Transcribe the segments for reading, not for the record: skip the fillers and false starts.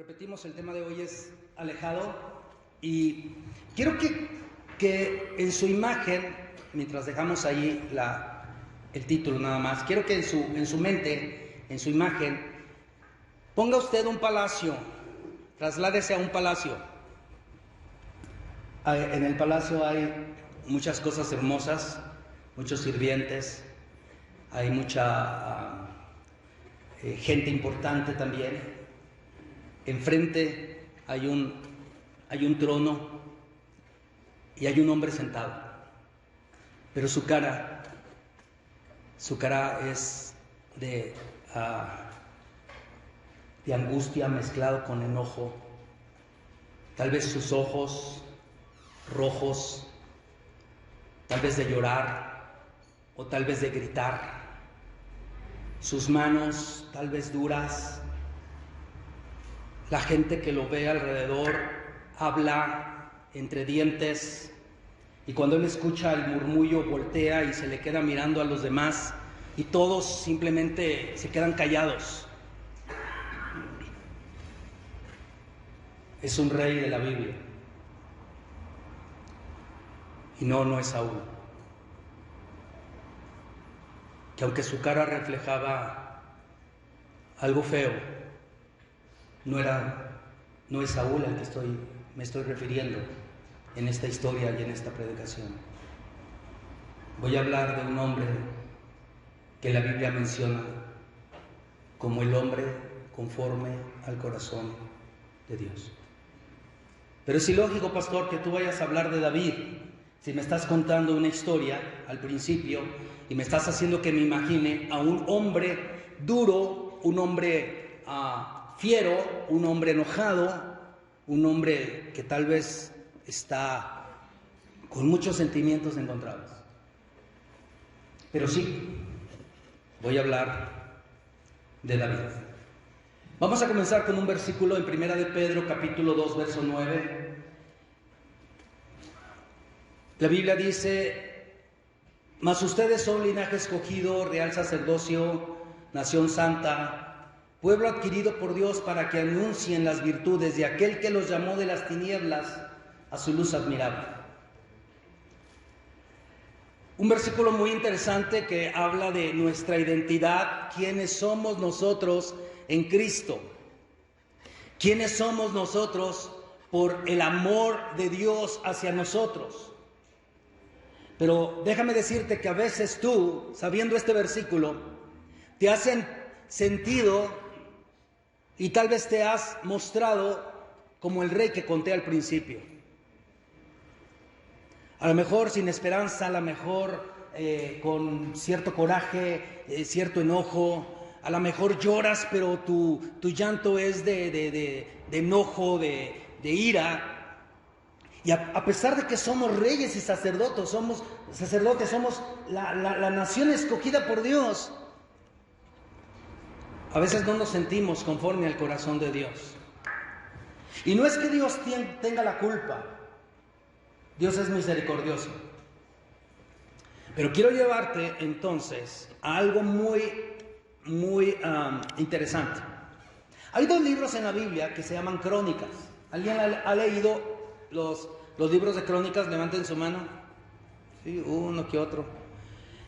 Repetimos, el tema de hoy es alejado y quiero que en su imagen, mientras dejamos ahí el título nada más, quiero que en su mente, en su imagen, ponga usted un palacio, trasládese a un palacio. En el palacio hay muchas cosas hermosas, muchos sirvientes, hay mucha gente importante también. Enfrente hay un trono y hay un hombre sentado, pero su cara es de angustia mezclado con enojo, tal vez sus ojos rojos, tal vez de llorar o tal vez de gritar, sus manos tal vez duras. La gente que lo ve alrededor habla entre dientes y cuando él escucha el murmullo voltea y se le queda mirando a los demás y todos simplemente se quedan callados. Es un rey de la Biblia y no es Saúl, que aunque su cara reflejaba algo feo, no es Saúl al que me estoy refiriendo en esta historia y en esta predicación. Voy a hablar de un hombre que la Biblia menciona como el hombre conforme al corazón de Dios. Pero es ilógico, pastor, que tú vayas a hablar de David si me estás contando una historia al principio y me estás haciendo que me imagine a un hombre duro, un hombre fiero, un hombre enojado, un hombre que tal vez está con muchos sentimientos encontrados. Pero sí, voy a hablar de David. Vamos a comenzar con un versículo en Primera de Pedro, capítulo 2, verso 9. La Biblia dice: mas ustedes son linaje escogido, real sacerdocio, nación santa, pueblo adquirido por Dios para que anuncien las virtudes de aquel que los llamó de las tinieblas a su luz admirable. Un versículo muy interesante que habla de nuestra identidad, quiénes somos nosotros en Cristo, quiénes somos nosotros por el amor de Dios hacia nosotros. Pero déjame decirte que a veces tú, sabiendo este versículo, te hacen sentido y tal vez te has mostrado como el rey que conté al principio. A lo mejor sin esperanza, a lo mejor con cierto coraje, cierto enojo. A lo mejor lloras, pero tu llanto es de enojo, de ira. Y a pesar de que somos reyes y sacerdotes, somos la nación escogida por Dios, a veces no nos sentimos conforme al corazón de Dios. Y no es que Dios tenga la culpa. Dios es misericordioso. Pero quiero llevarte entonces a algo muy interesante. Hay dos libros en la Biblia que se llaman Crónicas. ¿Alguien ha leído los libros de Crónicas? Levanten su mano. Sí, uno que otro.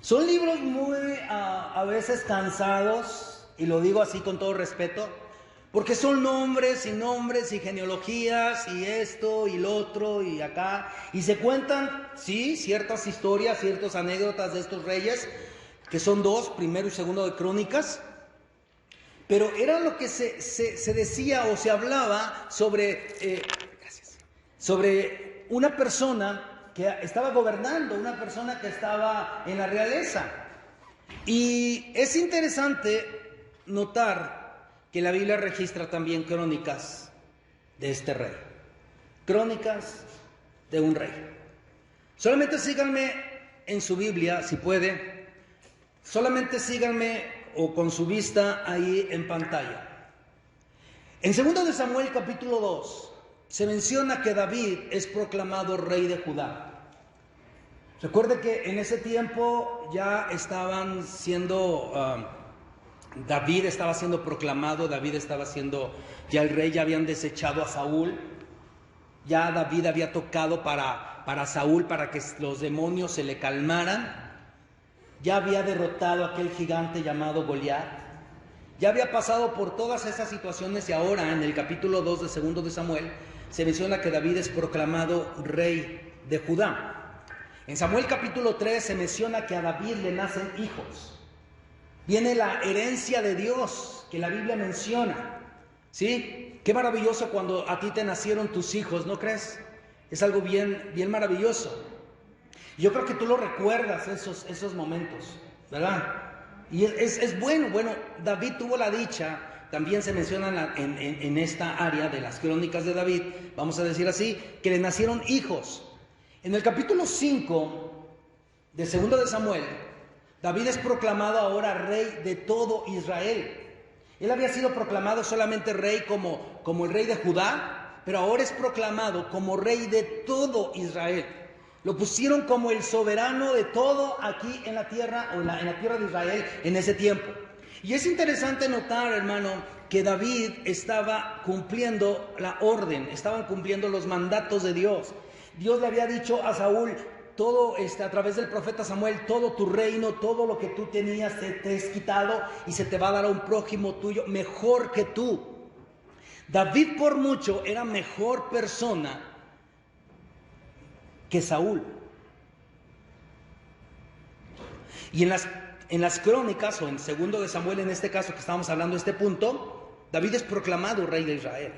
Son libros muy a veces cansados. Y lo digo así con todo respeto, porque son nombres y genealogías y esto y lo otro y acá. Y se cuentan, sí, ciertas historias, ciertas anécdotas de estos reyes, que son dos, primero y segundo de Crónicas. Pero era lo que se decía o se hablaba sobre una persona que estaba gobernando, una persona que estaba en la realeza. Y es interesante notar que la Biblia registra también crónicas de este rey, crónicas de un rey. Solamente síganme en su Biblia, si puede, solamente síganme o con su vista ahí en pantalla. En 2 de Samuel capítulo 2 se menciona que David es proclamado rey de Judá. Recuerde que en ese tiempo ya estaban siendo David estaba siendo proclamado, David estaba siendo ya el rey, ya habían desechado a Saúl, ya David había tocado para Saúl para que los demonios se le calmaran, ya había derrotado a aquel gigante llamado Goliat, ya había pasado por todas esas situaciones y ahora en el capítulo 2 de segundo de Samuel se menciona que David es proclamado rey de Judá. En Samuel capítulo 3 se menciona que a David le nacen hijos. Viene la herencia de Dios que la Biblia menciona, ¿sí? Qué maravilloso cuando a ti te nacieron tus hijos, ¿no crees? Es algo bien, bien maravilloso. Yo creo que tú lo recuerdas esos momentos, ¿verdad? Y es bueno. David tuvo la dicha, también se menciona en esta área de las crónicas de David, vamos a decir así, que le nacieron hijos. En el capítulo 5 de segundo de Samuel, David es proclamado ahora rey de todo Israel. Él había sido proclamado solamente rey como el rey de Judá, pero ahora es proclamado como rey de todo Israel. Lo pusieron como el soberano de todo aquí en la tierra, o en la tierra de Israel en ese tiempo. Y es interesante notar, hermano, que David estaba cumpliendo la orden, estaban cumpliendo los mandatos de Dios. Dios le había dicho a Saúl, todo a través del profeta Samuel, todo tu reino, todo lo que tú tenías te es quitado y se te va a dar a un prójimo tuyo mejor que tú. David por mucho era mejor persona que Saúl. Y en las crónicas, o en segundo de Samuel, en este caso que estamos hablando de este punto, David es proclamado rey de Israel.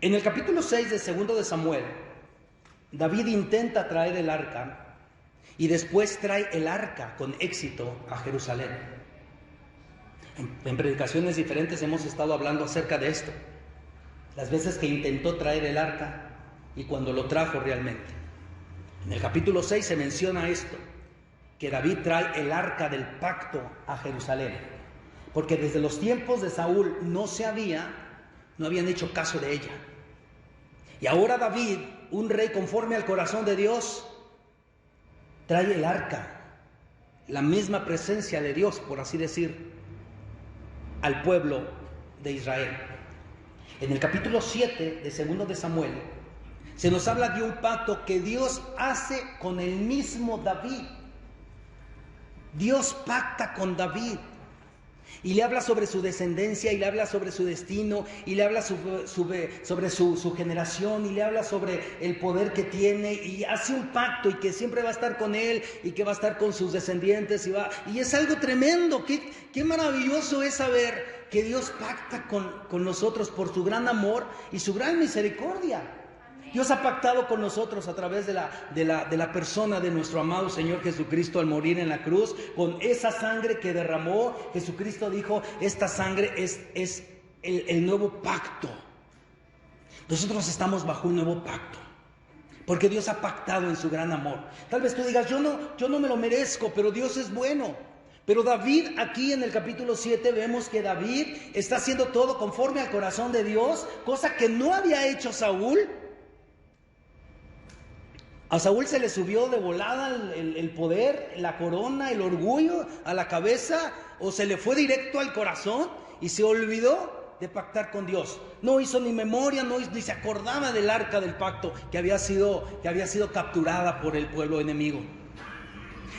En el capítulo 6 de segundo de Samuel, David intenta traer el arca y después trae el arca con éxito a Jerusalén. En predicaciones diferentes hemos estado hablando acerca de esto. Las veces que intentó traer el arca y cuando lo trajo realmente. En el capítulo 6 se menciona esto, que David trae el arca del pacto a Jerusalén. Porque desde los tiempos de Saúl no habían hecho caso de ella. Y ahora David, un rey conforme al corazón de Dios, trae el arca, la misma presencia de Dios, por así decir, al pueblo de Israel. En el capítulo 7 de segundo de Samuel, se nos habla de un pacto que Dios hace con el mismo David. Dios pacta con David. Y le habla sobre su descendencia, y le habla sobre su destino, y le habla sobre su generación, y le habla sobre el poder que tiene, y hace un pacto, y que siempre va a estar con él, y que va a estar con sus descendientes, y es algo tremendo. Qué maravilloso es saber que Dios pacta con nosotros por su gran amor y su gran misericordia. Dios ha pactado con nosotros a través de la persona de nuestro amado Señor Jesucristo al morir en la cruz, con esa sangre que derramó. Jesucristo dijo, esta sangre es el nuevo pacto. Nosotros estamos bajo un nuevo pacto, porque Dios ha pactado en su gran amor. Tal vez tú digas, yo no me lo merezco, pero Dios es bueno. Pero David, aquí en el capítulo 7, vemos que David está haciendo todo conforme al corazón de Dios, cosa que no había hecho Saúl. A Saúl se le subió de volada el poder, la corona, el orgullo a la cabeza, o se le fue directo al corazón y se olvidó de pactar con Dios. No hizo ni memoria, ni se acordaba del arca del pacto que había sido capturada por el pueblo enemigo.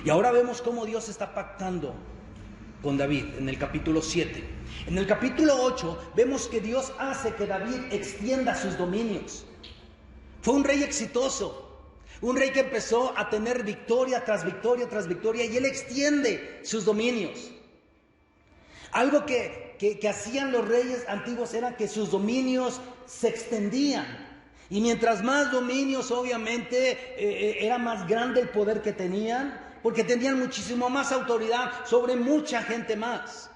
Y ahora vemos cómo Dios está pactando con David en el capítulo 7. En el capítulo 8 vemos que Dios hace que David extienda sus dominios. Fue un rey exitoso. Un rey que empezó a tener victoria tras victoria tras victoria, y él extiende sus dominios. Algo que hacían los reyes antiguos era que sus dominios se extendían. Y mientras más dominios, obviamente, era más grande el poder que tenían, porque tenían muchísimo más autoridad sobre mucha gente más.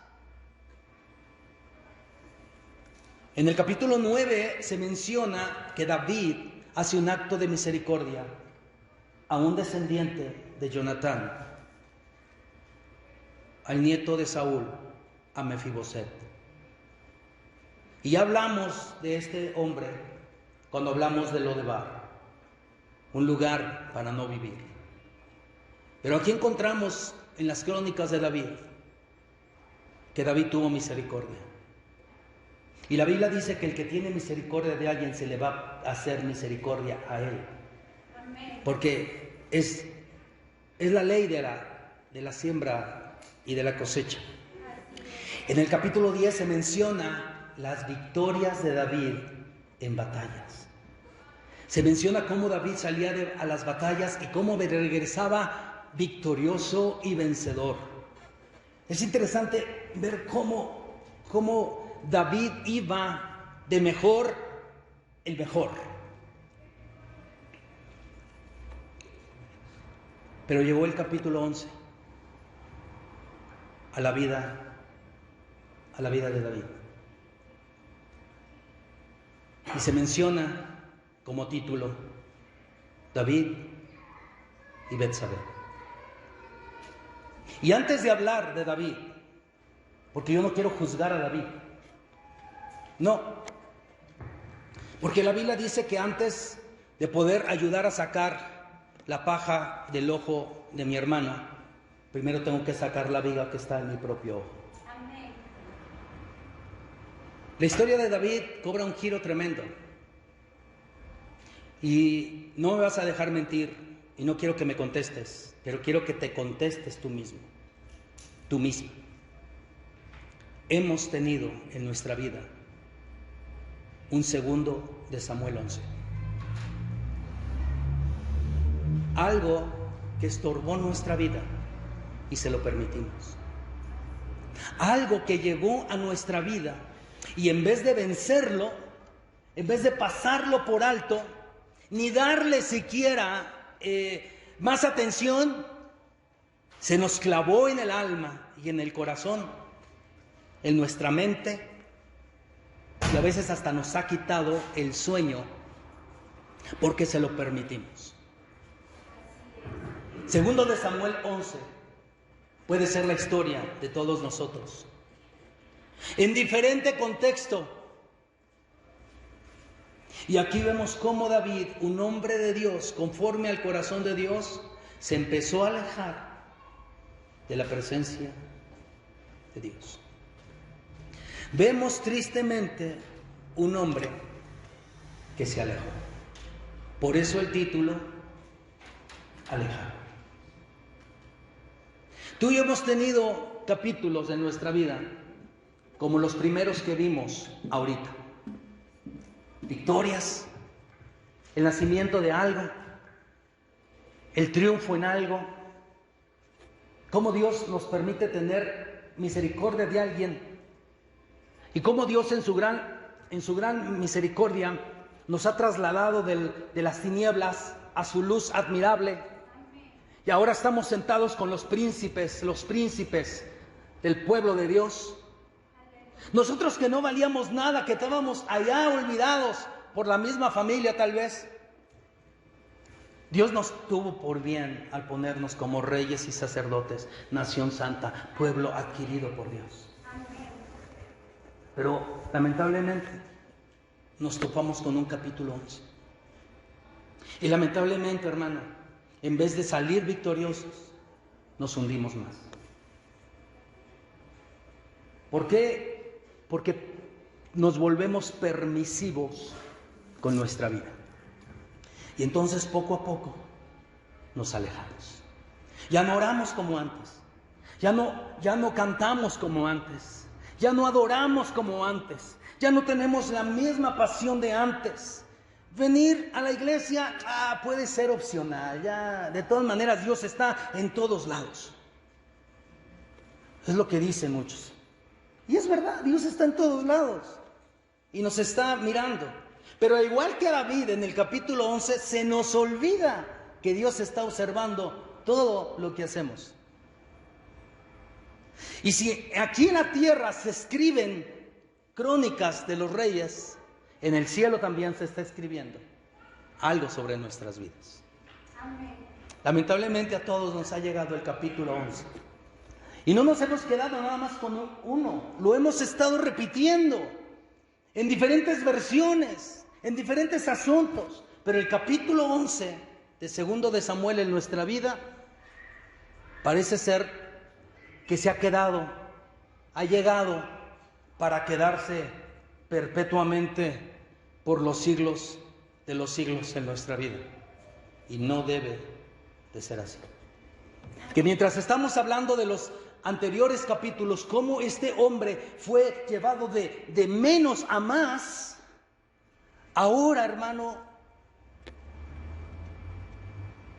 En el capítulo 9 se menciona que David hace un acto de misericordia a un descendiente de Jonatán, al nieto de Saúl, a Mefiboset. Y ya hablamos de este hombre cuando hablamos de Lodebar, un lugar para no vivir. Pero aquí encontramos en las crónicas de David que David tuvo misericordia. Y la Biblia dice que el que tiene misericordia de alguien se le va a hacer misericordia a él. Porque es la ley de la siembra y de la cosecha. En el capítulo 10 se menciona las victorias de David en batallas. Se menciona cómo David salía a las batallas y cómo regresaba victorioso y vencedor. Es interesante ver cómo David iba de mejor en mejor. Pero llegó el capítulo 11 a la vida de David. Y se menciona como título David y Betsabé. Y antes de hablar de David, porque yo no quiero juzgar a David, no, porque la Biblia dice que antes de poder ayudar a sacar la paja del ojo de mi hermano, primero tengo que sacar la viga que está en mi propio ojo. Amén. La historia de David cobra un giro tremendo. Y no me vas a dejar mentir, y no quiero que me contestes, pero quiero que te contestes tú mismo, tú misma. Hemos tenido en nuestra vida un segundo de Samuel 11. Algo que estorbó nuestra vida y se lo permitimos. Algo que llegó a nuestra vida y en vez de vencerlo, en vez de pasarlo por alto, ni darle siquiera más atención, se nos clavó en el alma y en el corazón, en nuestra mente, y a veces hasta nos ha quitado el sueño porque se lo permitimos. Segundo de Samuel 11 puede ser la historia de todos nosotros, en diferente contexto. Y aquí vemos cómo David, un hombre de Dios, conforme al corazón de Dios, se empezó a alejar de la presencia de Dios. Vemos tristemente un hombre que se alejó. Por eso el título, Alejado. Tú y yo hemos tenido capítulos en nuestra vida, como los primeros que vimos ahorita. Victorias, el nacimiento de algo, el triunfo en algo, cómo Dios nos permite tener misericordia de alguien y cómo Dios en su gran misericordia nos ha trasladado de las tinieblas a su luz admirable. Y ahora estamos sentados con los príncipes del pueblo de Dios. Nosotros que no valíamos nada, que estábamos allá olvidados por la misma familia tal vez. Dios nos tuvo por bien al ponernos como reyes y sacerdotes, nación santa, pueblo adquirido por Dios. Pero lamentablemente nos topamos con un capítulo 11. Y lamentablemente, hermano, en vez de salir victoriosos, nos hundimos más. ¿Por qué? Porque nos volvemos permisivos con nuestra vida. Y entonces poco a poco nos alejamos. Ya no oramos como antes. Ya no cantamos como antes. Ya no adoramos como antes. Ya no tenemos la misma pasión de antes. Venir a la iglesia puede ser opcional. Ya, de todas maneras, Dios está en todos lados. Es lo que dicen muchos. Y es verdad, Dios está en todos lados y nos está mirando. Pero al igual que a David en el capítulo 11, se nos olvida que Dios está observando todo lo que hacemos. Y si aquí en la tierra se escriben crónicas de los reyes, en el cielo también se está escribiendo algo sobre nuestras vidas. Amén. Lamentablemente a todos nos ha llegado el capítulo 11. Y no nos hemos quedado nada más con uno, lo hemos estado repitiendo en diferentes versiones, en diferentes asuntos, pero el capítulo 11 de segundo de Samuel en nuestra vida parece ser que se ha quedado, ha llegado para quedarse perpetuamente por los siglos de los siglos en nuestra vida. Y no debe de ser así. Que mientras estamos hablando de los anteriores capítulos, cómo este hombre fue llevado de menos a más, ahora, hermano,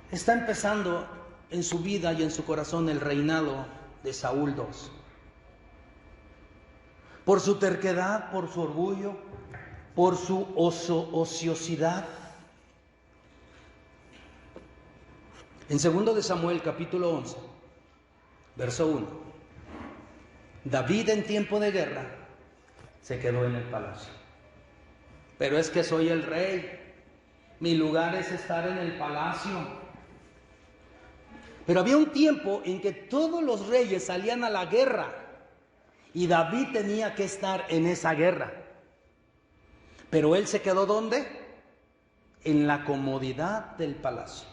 está empezando en su vida y en su corazón el reinado de Saúl II. Por su terquedad, por su orgullo, por su ociosidad. En 2 de Samuel, capítulo 11, verso 1, David en tiempo de guerra se quedó en el palacio. Pero es que soy el rey, mi lugar es estar en el palacio. Pero había un tiempo en que todos los reyes salían a la guerra y David tenía que estar en esa guerra. Pero él se quedó ¿dónde? En la comodidad del palacio.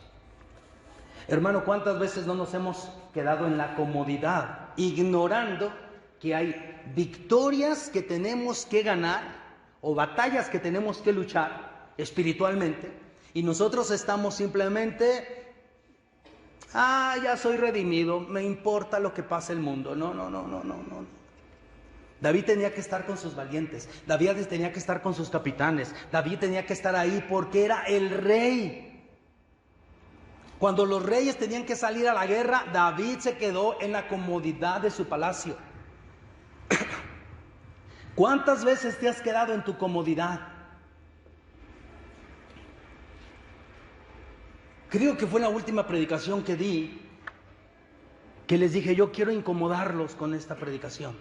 Hermano, ¿cuántas veces no nos hemos quedado en la comodidad, ignorando que hay victorias que tenemos que ganar o batallas que tenemos que luchar espiritualmente, y nosotros estamos simplemente, ya soy redimido, me importa lo que pase el mundo? No. David tenía que estar con sus valientes, David tenía que estar con sus capitanes, David tenía que estar ahí porque era el rey. Cuando los reyes tenían que salir a la guerra, David se quedó en la comodidad de su palacio. ¿Cuántas veces te has quedado en tu comodidad? Creo que fue la última predicación que di, que les dije, yo quiero incomodarlos con esta predicación.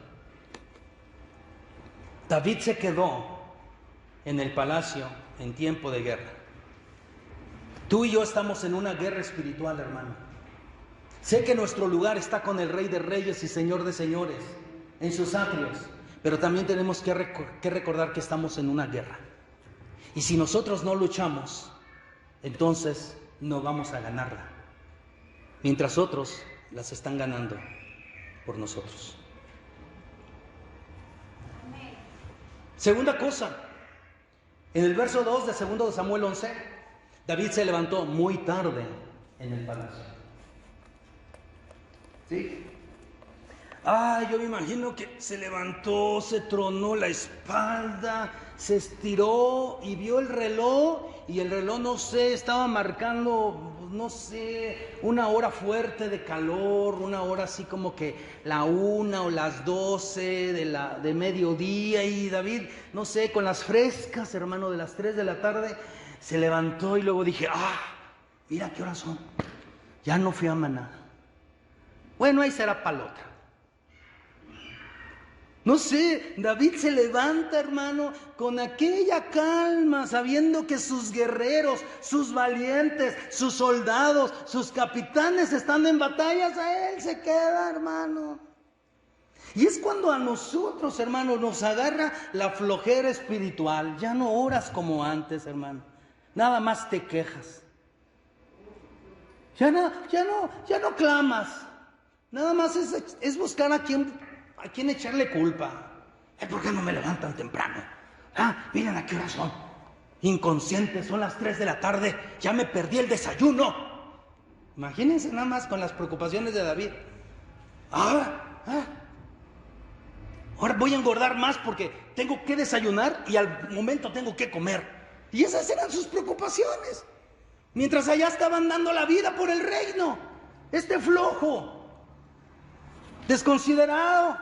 David se quedó en el palacio en tiempo de guerra. Tú y yo estamos en una guerra espiritual, hermano. Sé que nuestro lugar está con el Rey de Reyes y Señor de Señores, en sus atrios, pero también tenemos que recordar que estamos en una guerra. Y si nosotros no luchamos, entonces no vamos a ganarla, mientras otros las están ganando por nosotros. Segunda cosa, en el verso 2 de 2 de Samuel 11, David se levantó muy tarde en el palacio. ¿Sí? Yo me imagino que se levantó, se tronó la espalda, se estiró y vio el reloj, y el reloj, no sé, estaba marcando, no sé, una hora fuerte de calor, una hora así como que la 1 o las 12 de mediodía, y David, no sé, con las frescas, hermano, de las 3 de la tarde, se levantó y luego dije, mira qué horas son, ya no fui a maná. Bueno, ahí será para la otra. No sé, David se levanta, hermano, con aquella calma, sabiendo que sus guerreros, sus valientes, sus soldados, sus capitanes están en batallas, a él se queda, hermano. Y es cuando a nosotros, hermano, nos agarra la flojera espiritual. Ya no oras como antes, hermano. Nada más te quejas. Ya no clamas. Nada más es buscar a quién echarle culpa. ¿Por qué no me levantan temprano? Miren a qué hora son. Inconscientes, son las 3 de la tarde. Ya me perdí el desayuno. Imagínense nada más con las preocupaciones de David. Ahora voy a engordar más porque tengo que desayunar y al momento tengo que comer. Y esas eran sus preocupaciones. Mientras allá estaban dando la vida por el reino. Este flojo, desconsiderado,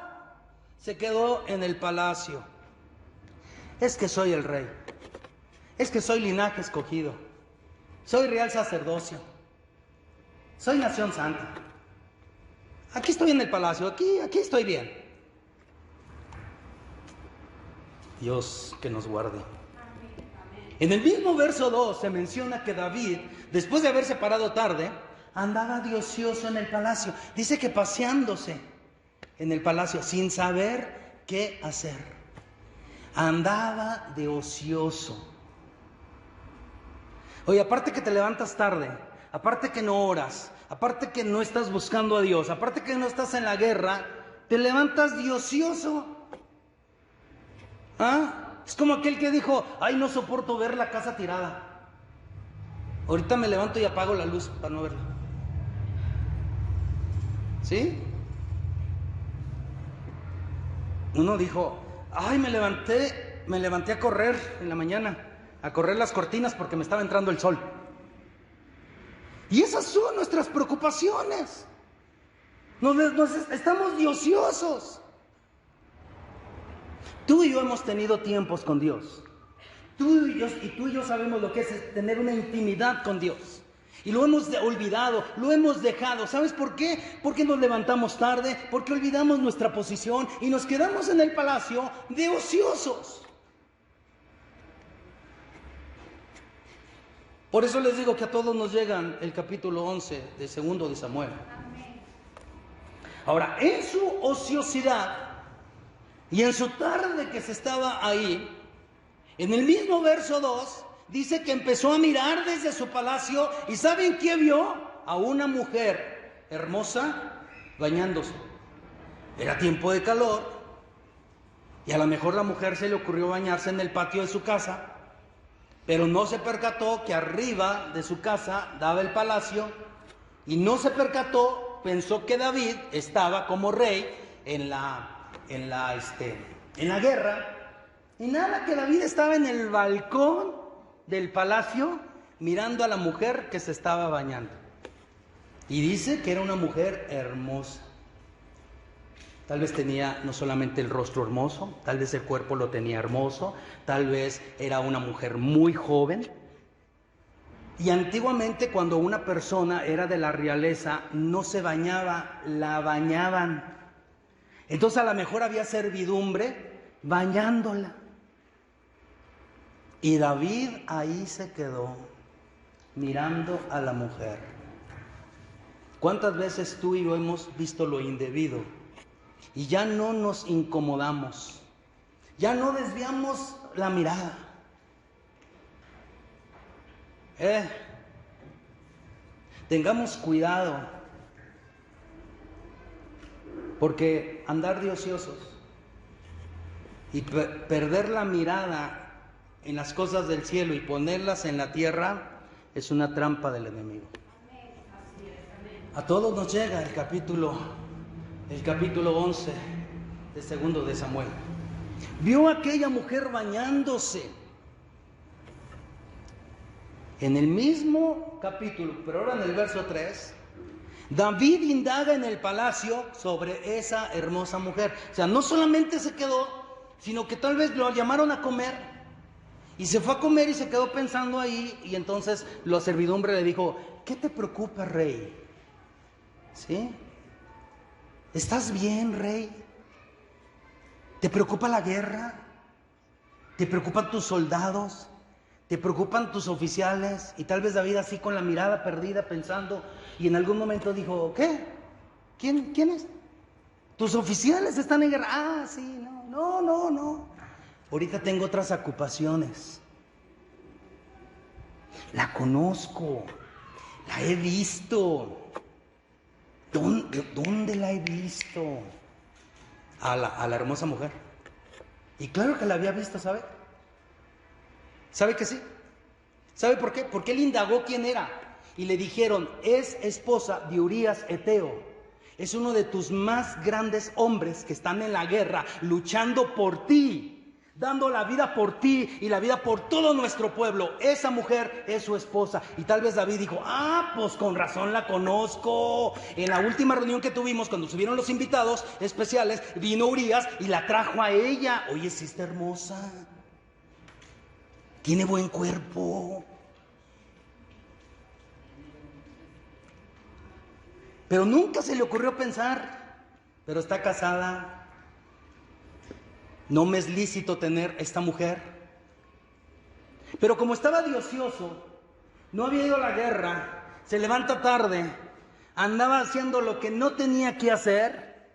se quedó en el palacio. Es que soy el rey. Es que soy linaje escogido. Soy real sacerdocio. Soy nación santa. Aquí estoy en el palacio. Aquí estoy bien. Dios que nos guarde. En el mismo verso 2 se menciona que David, después de haberse parado tarde, andaba de ocioso en el palacio. Dice que paseándose en el palacio sin saber qué hacer. Andaba de ocioso. Oye, aparte que te levantas tarde, aparte que no oras, aparte que no estás buscando a Dios, aparte que no estás en la guerra, te levantas de ocioso. ¿Ah? Es como aquel que dijo, ay, no soporto ver la casa tirada. Ahorita me levanto y apago la luz para no verla. ¿Sí? Uno dijo, ay, me levanté a correr en la mañana, a correr las cortinas porque me estaba entrando el sol. Y esas son nuestras preocupaciones. Estamos de ociosos. Tú y yo hemos tenido tiempos con Dios. Tú y yo sabemos lo que es tener una intimidad con Dios. Y lo hemos olvidado, lo hemos dejado. ¿Sabes por qué? Porque nos levantamos tarde, porque olvidamos nuestra posición y nos quedamos en el palacio de ociosos. Por eso les digo que a todos nos llegan el capítulo 11 de 2 de Samuel. Ahora, en su ociosidad y en su tarde que se estaba ahí, en el mismo verso 2, dice que empezó a mirar desde su palacio y ¿saben qué vio? A una mujer hermosa bañándose. Era tiempo de calor y a lo mejor la mujer se le ocurrió bañarse en el patio de su casa, pero no se percató que arriba de su casa daba el palacio y no se percató, pensó que David estaba como rey en la guerra. Y nada, que David estaba en el balcón del palacio mirando a la mujer que se estaba bañando. Y dice que era una mujer hermosa. Tal vez tenía no solamente el rostro hermoso, tal vez el cuerpo lo tenía hermoso, tal vez era una mujer muy joven. Y antiguamente cuando una persona era de la realeza no se bañaba, la bañaban. Entonces a lo mejor había servidumbre bañándola. Y David ahí se quedó mirando a la mujer. ¿Cuántas veces tú y yo hemos visto lo indebido y ya no nos incomodamos? Ya no desviamos la mirada. Tengamos cuidado, porque andar de ociosos y perder la mirada en las cosas del cielo y ponerlas en la tierra es una trampa del enemigo. A todos nos llega el capítulo 11 de 2 de Samuel. Vio a aquella mujer bañándose. En el mismo capítulo, pero ahora en el verso 3, David indaga en el palacio sobre esa hermosa mujer. O sea, no solamente se quedó, sino que tal vez lo llamaron a comer y se fue a comer y se quedó pensando ahí. Y entonces la servidumbre le dijo, ¿qué te preocupa, rey? ¿Sí? ¿Estás bien, rey? ¿Te preocupa la guerra? ¿Te preocupan tus soldados? ¿Te preocupan tus oficiales? Y tal vez David así con la mirada perdida pensando, y en algún momento dijo, ¿qué? ¿Quién es? ¿Tus oficiales están en guerra? Ah, sí, no. Ahorita tengo otras ocupaciones. La conozco, la he visto. ¿Dónde la he visto? A la hermosa mujer. Y claro que la había visto, ¿sabe? ¿Sabe que sí? ¿Sabe por qué? Porque él indagó quién era. Y le dijeron, es esposa de Urías Eteo. Es uno de tus más grandes hombres que están en la guerra, luchando por ti, dando la vida por ti y la vida por todo nuestro pueblo. Esa mujer es su esposa. Y tal vez David dijo, pues con razón la conozco. En la última reunión que tuvimos, cuando subieron los invitados especiales, vino Urías y la trajo a ella. Oye, sí está hermosa. Tiene buen cuerpo. Pero nunca se le ocurrió pensar, pero está casada. No me es lícito tener esta mujer. Pero como estaba de ocioso, no había ido a la guerra, se levanta tarde, andaba haciendo lo que no tenía que hacer,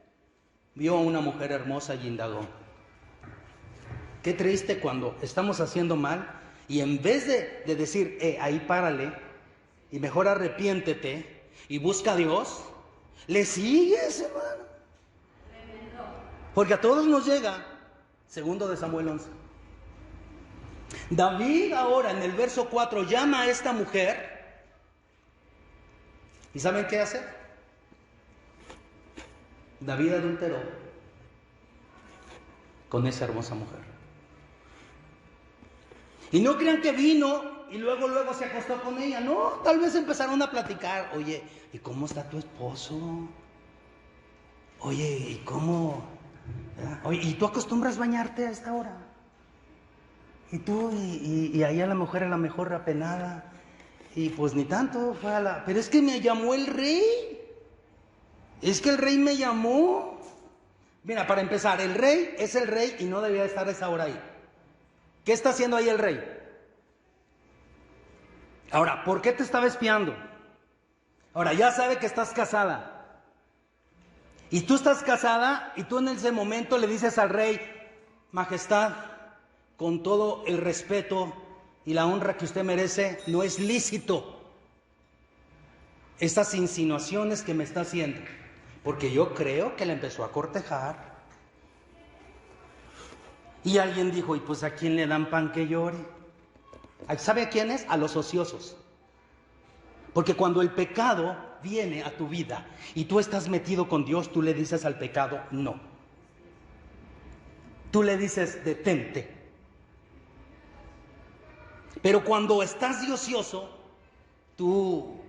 vio a una mujer hermosa y indagó. Qué triste cuando estamos haciendo mal y en vez de decir, ahí párale y mejor arrepiéntete, y busca a Dios, le sigues, hermano. Porque a todos nos llega, segundo de Samuel 11. David ahora en el verso 4 llama a esta mujer. ¿Y saben qué hace? David adulteró con esa hermosa mujer. Y no crean que vino y luego se acostó con ella. No, tal vez empezaron a platicar. Oye, ¿y cómo está tu esposo? Oye, ¿y cómo? Oye, ¿y tú acostumbras bañarte a esta hora? Y tú, y ahí a la mujer a la mejor apenada. Y pues ni tanto fue a la... Pero es que me llamó el rey. Es que el rey me llamó. Mira, para empezar, el rey es el rey y no debía estar a esa hora ahí. ¿Qué está haciendo ahí el rey? Ahora, ¿por qué te estaba espiando? Ahora, ya sabe que estás casada. Y tú estás casada y tú en ese momento le dices al rey: Majestad, con todo el respeto y la honra que usted merece, no es lícito estas insinuaciones que me está haciendo. Porque yo creo que la empezó a cortejar. Y alguien dijo: ¿y pues a quién le dan pan que llore? ¿Sabe a quién es? A los ociosos. Porque cuando el pecado viene a tu vida y tú estás metido con Dios, tú le dices al pecado: no. Tú le dices: detente. Pero cuando estás de ocioso, tú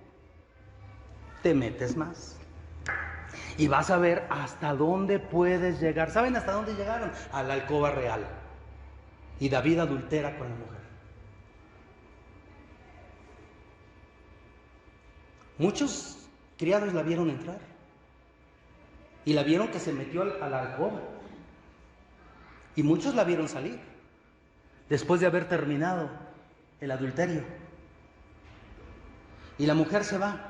te metes más. Y vas a ver hasta dónde puedes llegar. ¿Saben hasta dónde llegaron? A la alcoba real. Y David adultera con la mujer. Muchos criados la vieron entrar. Y la vieron que se metió a la alcoba. Y muchos la vieron salir. Después de haber terminado el adulterio. Y la mujer se va.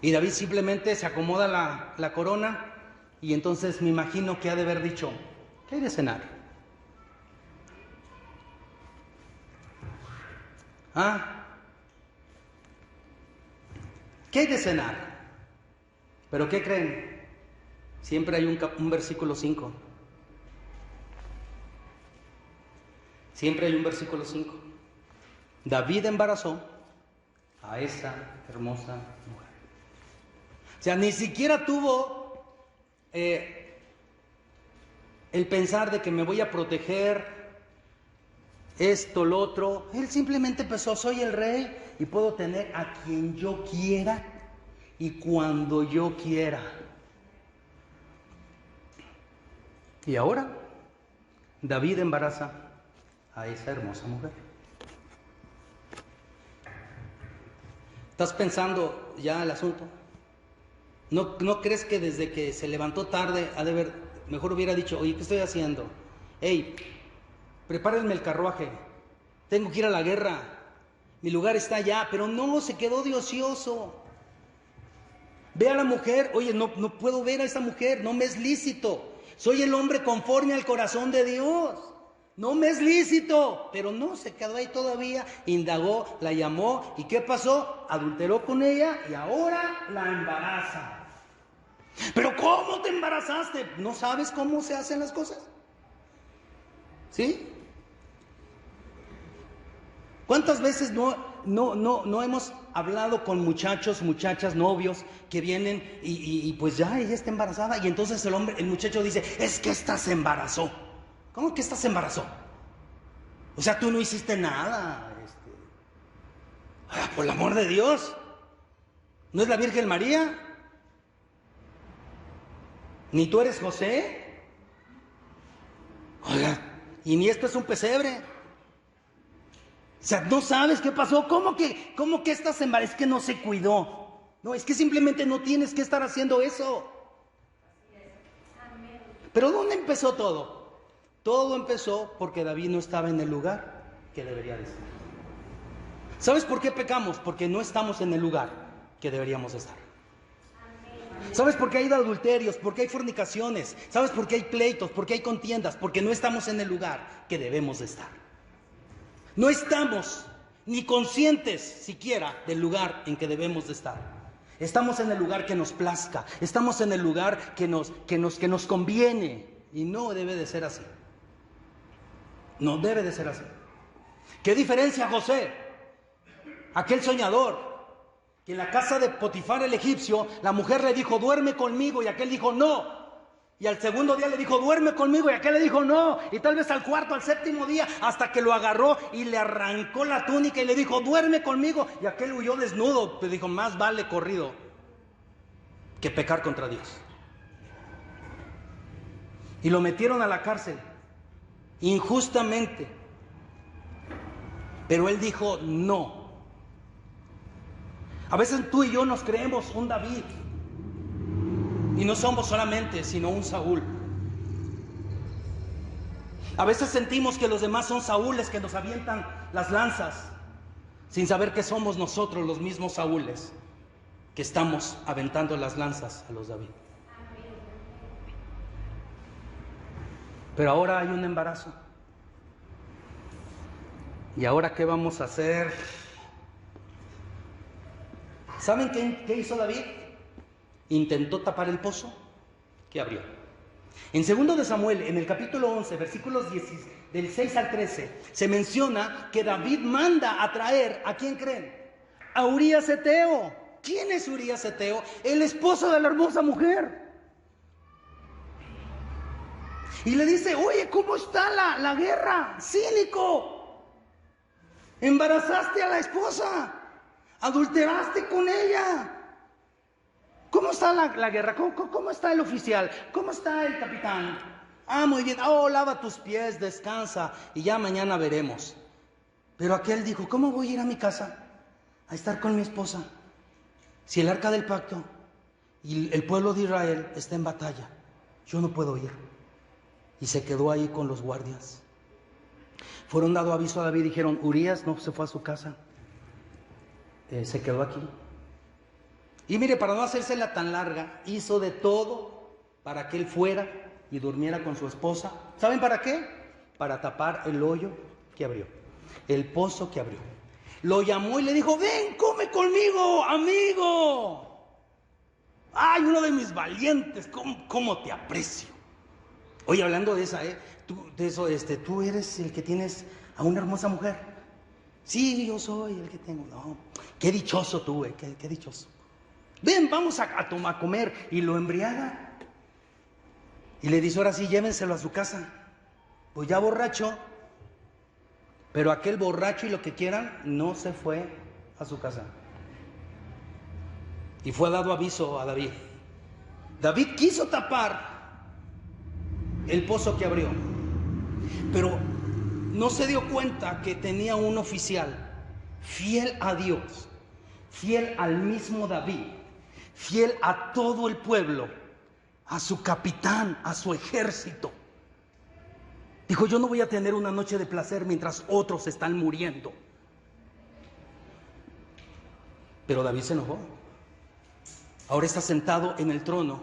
Y David simplemente se acomoda la corona. Y entonces me imagino que ha de haber dicho: ¿qué hay de cenar? ¿Qué hay de cenar? ¿Pero qué creen? Siempre hay un versículo 5. Siempre hay un versículo 5. David embarazó a esa hermosa mujer. O sea, ni siquiera tuvo el pensar de que me voy a proteger, esto, lo otro. Él simplemente empezó: soy el rey y puedo tener a quien yo quiera y cuando yo quiera. Y ahora David embaraza a esa hermosa mujer. ¿Estás pensando ya el asunto? ¿No crees que desde que se levantó tarde ha de haber, mejor hubiera dicho: oye, ¿qué estoy haciendo? Hey, prepárenme el carruaje, tengo que ir a la guerra, mi lugar está allá? Pero no, se quedó de ocioso. Ve a la mujer: oye, no puedo ver a esa mujer, no me es lícito. Soy el hombre conforme al corazón de Dios. No me es lícito. Pero no, se quedó ahí todavía, indagó, la llamó. ¿Y qué pasó? Adulteró con ella y ahora la embaraza. ¿Pero cómo te embarazaste? ¿No sabes cómo se hacen las cosas? ¿Sí? ¿Cuántas veces no hemos hablado con muchachos, muchachas, novios que vienen y pues ya ella está embarazada? Y entonces el muchacho dice: es que esta se embarazó. ¿Cómo que esta se embarazó? O sea, tú no hiciste nada. Por el amor de Dios. ¿No es la Virgen María? ¿Ni tú eres José? Oiga, y ni esto es un pesebre. O sea, ¿no sabes qué pasó? ¿Cómo que estás embarazada? Es que no se cuidó. No, es que simplemente no tienes que estar haciendo eso. Pero ¿dónde empezó todo? Todo empezó porque David no estaba en el lugar que debería de estar. ¿Sabes por qué pecamos? Porque no estamos en el lugar que deberíamos estar. ¿Sabes por qué hay adulterios? ¿Por qué hay fornicaciones? ¿Sabes por qué hay pleitos? ¿Por qué hay contiendas? Porque no estamos en el lugar que debemos de estar. No estamos ni conscientes siquiera del lugar en que debemos de estar. Estamos en el lugar que nos plazca, estamos en el lugar que nos conviene, y no debe de ser así. No debe de ser así. ¿Qué diferencia José? Aquel soñador, que en la casa de Potifar el egipcio, la mujer le dijo, duerme conmigo, y aquel dijo, no. Y al segundo día le dijo, duerme conmigo, y aquel le dijo, no. Y tal vez al cuarto, al séptimo día, hasta que lo agarró y le arrancó la túnica y le dijo, duerme conmigo. Y aquel huyó desnudo, le dijo, más vale corrido que pecar contra Dios. Y lo metieron a la cárcel, injustamente. Pero él dijo, no. A veces tú y yo nos creemos un David. Y no somos solamente, sino un Saúl. A veces sentimos que los demás son Saúles que nos avientan las lanzas, sin saber que somos nosotros los mismos Saúles que estamos aventando las lanzas a los David. Pero ahora hay un embarazo. ¿Y ahora qué vamos a hacer? ¿Saben qué hizo David? Intentó tapar el pozo que abrió. En 2 de Samuel, en el capítulo 11, versículos del 6 al 13, se menciona que David manda a traer, ¿a quién creen? A Urías Eteo. ¿Quién es Urías Eteo? El esposo de la hermosa mujer. Y le dice, oye, ¿cómo está la guerra? Cínico. Embarazaste a la esposa. Adulteraste con ella. ¿Cómo está la guerra? ¿Cómo está el oficial? ¿Cómo está el capitán? Ah, muy bien. Oh, lava tus pies, descansa y ya mañana veremos. Pero aquel dijo, ¿cómo voy a ir a mi casa a estar con mi esposa si el arca del pacto y el pueblo de Israel está en batalla? Yo no puedo ir. Y se quedó ahí con los guardias. Fueron dado aviso a David y dijeron, Urías no se fue a su casa. Se quedó aquí. Y mire, para no hacérsela tan larga, hizo de todo para que él fuera y durmiera con su esposa. ¿Saben para qué? Para tapar el hoyo que abrió, el pozo que abrió. Lo llamó y le dijo, ven, come conmigo, amigo. Ay, uno de mis valientes, ¿cómo te aprecio? Oye, hablando de esa, tú eres el que tienes a una hermosa mujer. Sí, yo soy el que tengo. No, qué dichoso tú, qué dichoso. Ven, vamos a comer. Y lo embriaga. Y le dice, ahora sí, llévenselo a su casa. Pues ya borracho. Pero aquel borracho y lo que quieran, no se fue a su casa. Y fue dado aviso a David. David quiso tapar el pozo que abrió. Pero no se dio cuenta que tenía un oficial fiel a Dios, fiel al mismo David, fiel a todo el pueblo, a su capitán, a su ejército. Dijo, yo no voy a tener una noche de placer mientras otros están muriendo. Pero David se enojó. Ahora está sentado en el trono,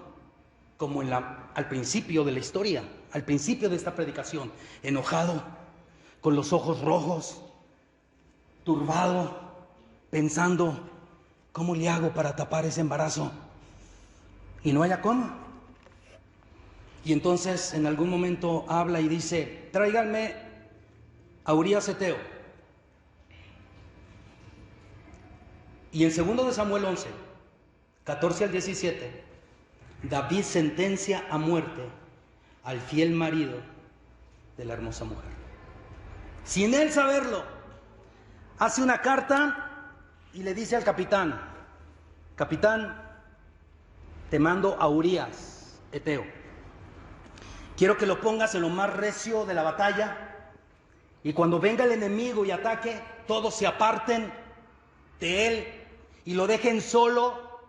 como al principio de la historia, al principio de esta predicación, enojado, con los ojos rojos, turbado, pensando, ¿cómo le hago para tapar ese embarazo? Y no haya cómo. Y entonces en algún momento habla y dice, tráiganme a Urías Eteo. Y en 2 de Samuel 11, 14 al 17, David sentencia a muerte al fiel marido de la hermosa mujer. Sin él saberlo, hace una carta y le dice al capitán, capitán, te mando a Urías Eteo. Quiero que lo pongas en lo más recio de la batalla y cuando venga el enemigo y ataque, todos se aparten de él y lo dejen solo,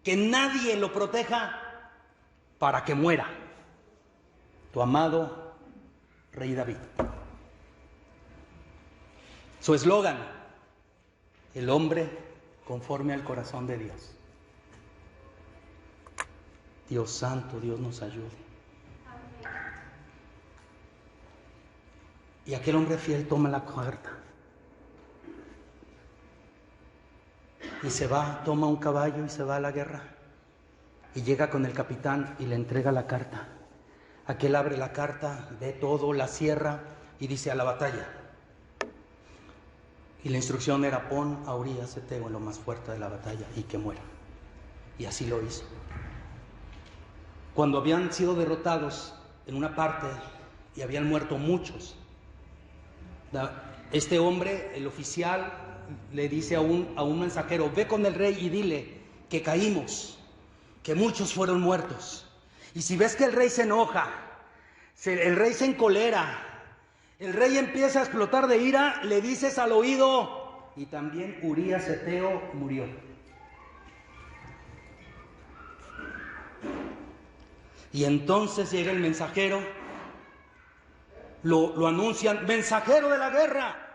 que nadie lo proteja para que muera. Tu amado Rey David. Su eslogan, el hombre conforme al corazón de Dios. Dios santo, Dios nos ayude. Y aquel hombre fiel toma la carta. y se va, toma un caballo y se va a la guerra. Y llega con el capitán y le entrega la carta. Aquel abre la carta, ve todo, la cierra y dice: a la batalla. Y la instrucción era: pon a Urías Eteo en lo más fuerte de la batalla y que muera. Y así lo hizo. Cuando habían sido derrotados en una parte y habían muerto muchos, este hombre, el oficial, le dice a un mensajero: ve con el rey y dile que caímos, que muchos fueron muertos. Y si ves que el rey se enoja, el rey se encolera, el rey empieza a explotar de ira, le dices al oído: y también Urías Eteo murió. Y entonces llega el mensajero, lo anuncian: mensajero de la guerra.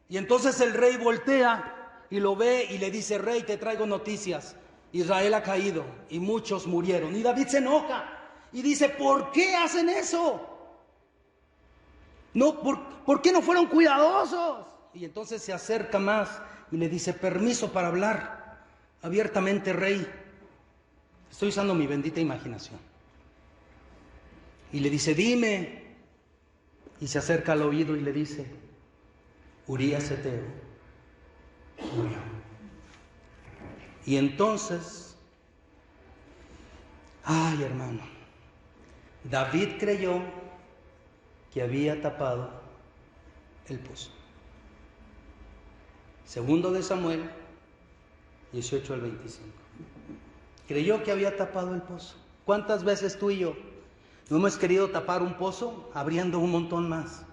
Y entonces el rey voltea y lo ve y le dice: rey, te traigo noticias. Israel ha caído y muchos murieron. Y David se enoja y dice: ¿por qué hacen eso? No, ¿por qué no fueron cuidadosos? Y entonces se acerca más y le dice: permiso para hablar abiertamente, rey. Estoy usando mi bendita imaginación. Y le dice: dime. Y se acerca al oído y le dice: Urías Eteo murió. Y entonces, ay hermano, David creyó que había tapado el pozo. Segundo de Samuel 18 al 25. Creyó que había tapado el pozo. ¿Cuántas veces tú y yo no hemos querido tapar un pozo abriendo un montón más?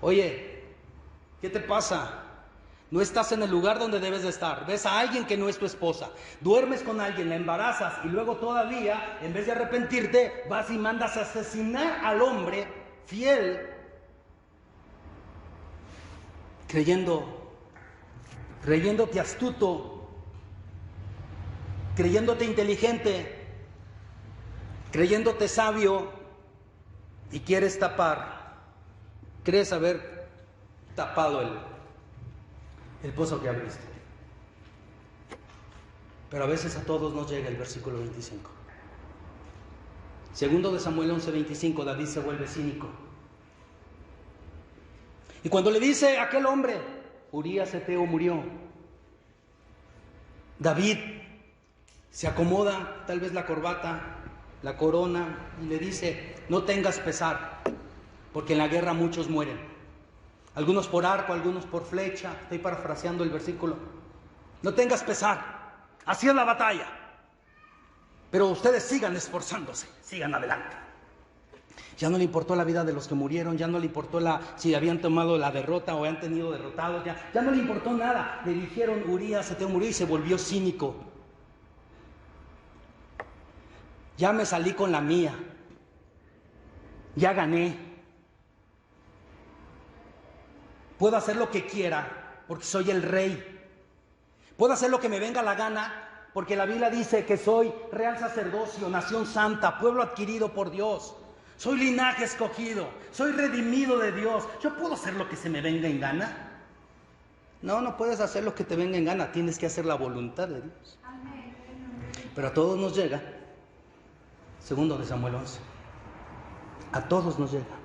Oye, ¿qué te pasa? No estás en el lugar donde debes de estar. Ves a alguien que no es tu esposa, duermes con alguien, la embarazas y luego todavía, en vez de arrepentirte, vas y mandas a asesinar al hombre fiel, creyéndote astuto, creyéndote inteligente, creyéndote sabio, y quieres crees haber tapado el pozo que abriste. Pero a veces a todos nos llega el versículo 25. Segundo de Samuel 11:25, David se vuelve cínico. Y cuando le dice a aquel hombre: Urías Eteo murió, David se acomoda tal vez la corbata, la corona, y le dice: no tengas pesar, porque en la guerra muchos mueren. Algunos por arco, algunos por flecha. Estoy parafraseando el versículo. No tengas pesar, así es la batalla. Pero ustedes sigan esforzándose, sigan adelante. Ya no le importó la vida de los que murieron, ya no le importó si habían tomado la derrota o habían tenido derrotados, ya no le importó nada. Le dijeron: Urías Eteo murió, y se volvió cínico. Ya me salí con la mía, ya gané. Puedo hacer lo que quiera porque soy el rey. Puedo hacer lo que me venga la gana porque la Biblia dice que soy real sacerdocio, nación santa, pueblo adquirido por Dios. Soy linaje escogido, soy redimido de Dios. ¿Yo puedo hacer lo que se me venga en gana? No puedes hacer lo que te venga en gana. Tienes que hacer la voluntad de Dios. Pero a todos nos llega. Segundo de Samuel 11. A todos nos llega.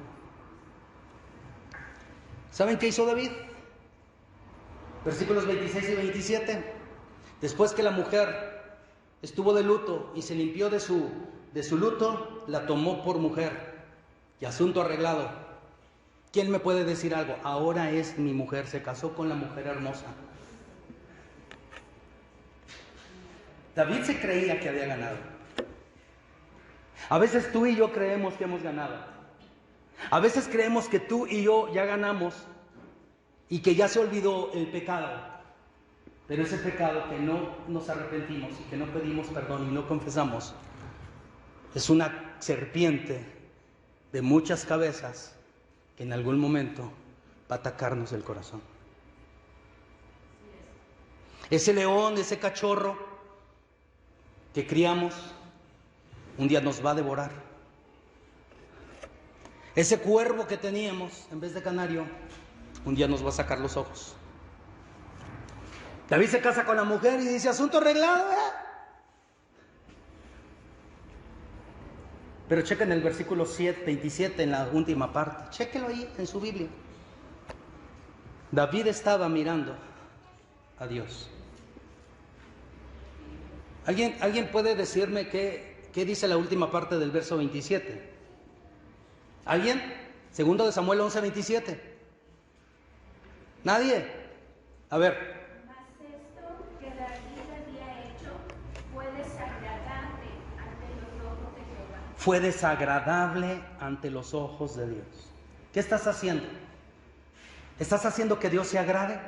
¿Saben qué hizo David? Versículos 26 y 27. Después que la mujer estuvo de luto y se limpió de su luto, la tomó por mujer. Y asunto arreglado. ¿Quién me puede decir algo? Ahora es mi mujer. Se casó con la mujer hermosa. David se creía que había ganado. A veces tú y yo creemos que hemos ganado. A veces creemos que tú y yo ya ganamos y que ya se olvidó el pecado. Pero ese pecado que no nos arrepentimos y que no pedimos perdón y no confesamos es una serpiente de muchas cabezas que en algún momento va a atacarnos el corazón. Ese león, ese cachorro que criamos, un día nos va a devorar. Ese cuervo que teníamos en vez de canario, un día nos va a sacar los ojos. David se casa con la mujer y dice, asunto arreglado, ¿eh? Pero chequen el versículo 27 en la última parte. Chéquenlo ahí en su Biblia. David estaba mirando a Dios. ¿Alguien puede decirme qué dice la última parte del verso 27? ¿Alguien? Segundo de Samuel 11:27. ¿Nadie? A ver. Mas esto que David había hecho fue desagradable ante los ojos de Jehová. Fue desagradable ante los ojos de Dios. ¿Qué estás haciendo? ¿Estás haciendo que Dios se agrade?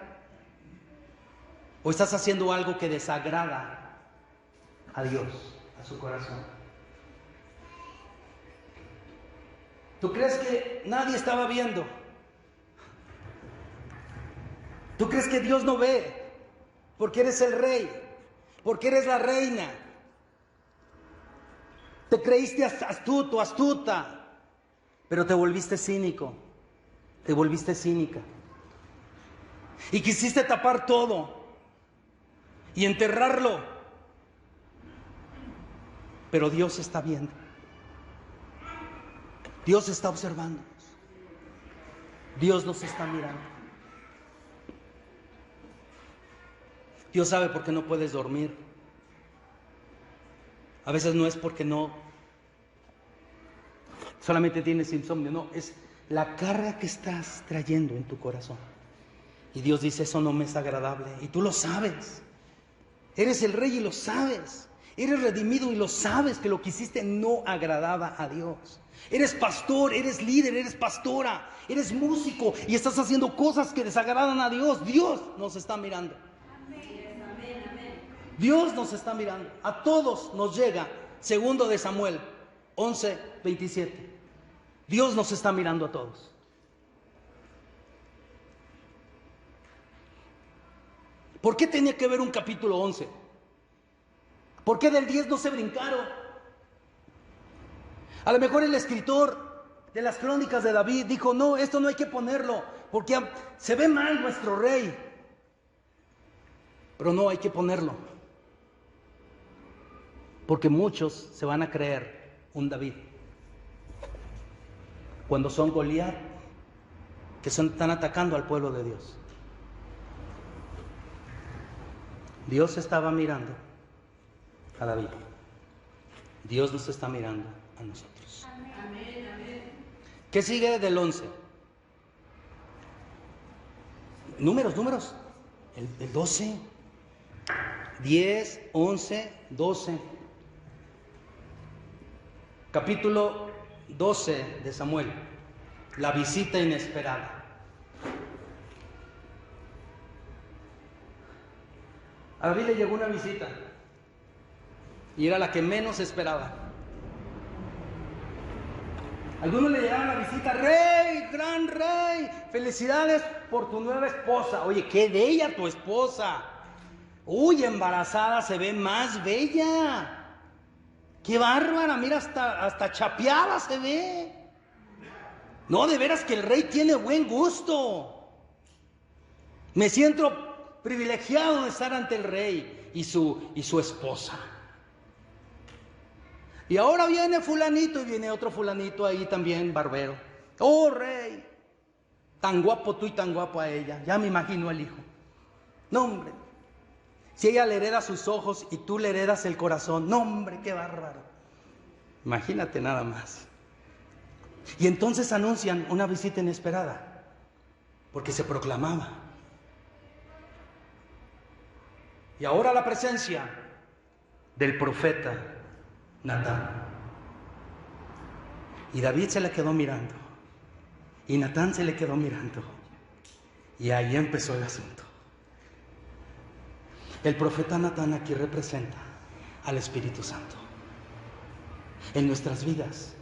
¿O estás haciendo algo que desagrada a Dios, a su corazón? ¿Tú crees que nadie estaba viendo? ¿Tú crees que Dios no ve? Porque eres el rey, porque eres la reina. Te creíste astuto, astuta, pero te volviste cínico, te volviste cínica. Y quisiste tapar todo y enterrarlo. Pero Dios está viendo. Dios está observándonos. Dios nos está mirando. Dios sabe por qué no puedes dormir. A veces no es porque no solamente tienes insomnio, no, es la carga que estás trayendo en tu corazón. Y Dios dice, eso no me es agradable. Y tú lo sabes. Eres el rey y lo sabes. Eres redimido y lo sabes que lo que hiciste no agradaba a Dios. Eres pastor, eres líder, eres pastora, eres músico y estás haciendo cosas que desagradan a Dios. Dios nos está mirando. Dios nos está mirando. A todos nos llega, segundo de Samuel 11:27. Dios nos está mirando a todos. ¿Por qué tenía que ver un capítulo 11? ¿Por qué del 10 no se brincaron? A lo mejor el escritor de las crónicas de David dijo, no, esto no hay que ponerlo, porque se ve mal nuestro rey. Pero no hay que ponerlo, porque muchos se van a creer un David, cuando son Goliat, que están atacando al pueblo de Dios. Dios estaba mirando a David. Dios nos está mirando a nosotros. Amén, amén. ¿Qué sigue del 11? Números. El 12. 10, 11, 12. Capítulo 12 de Samuel. La visita inesperada. A David le llegó una visita y era la que menos esperaba. Algunos le llegaban la visita, rey, gran rey, felicidades por tu nueva esposa. Oye, qué bella tu esposa. Uy, embarazada se ve más bella. Qué bárbara, mira, hasta chapeada se ve. No, de veras que el rey tiene buen gusto. Me siento privilegiado de estar ante el rey y su esposa. Y ahora viene fulanito y viene otro fulanito ahí también, barbero. Oh, rey, tan guapo tú y tan guapo a ella. Ya me imagino al hijo. No, hombre, si ella le hereda sus ojos y tú le heredas el corazón. No, hombre, qué bárbaro. Imagínate nada más. Y entonces anuncian una visita inesperada, porque se proclamaba. Y ahora la presencia del profeta Natán. Y David se le quedó mirando. Y Natán se le quedó mirando. Y ahí empezó el asunto. El profeta Natán aquí representa al Espíritu Santo. En nuestras vidas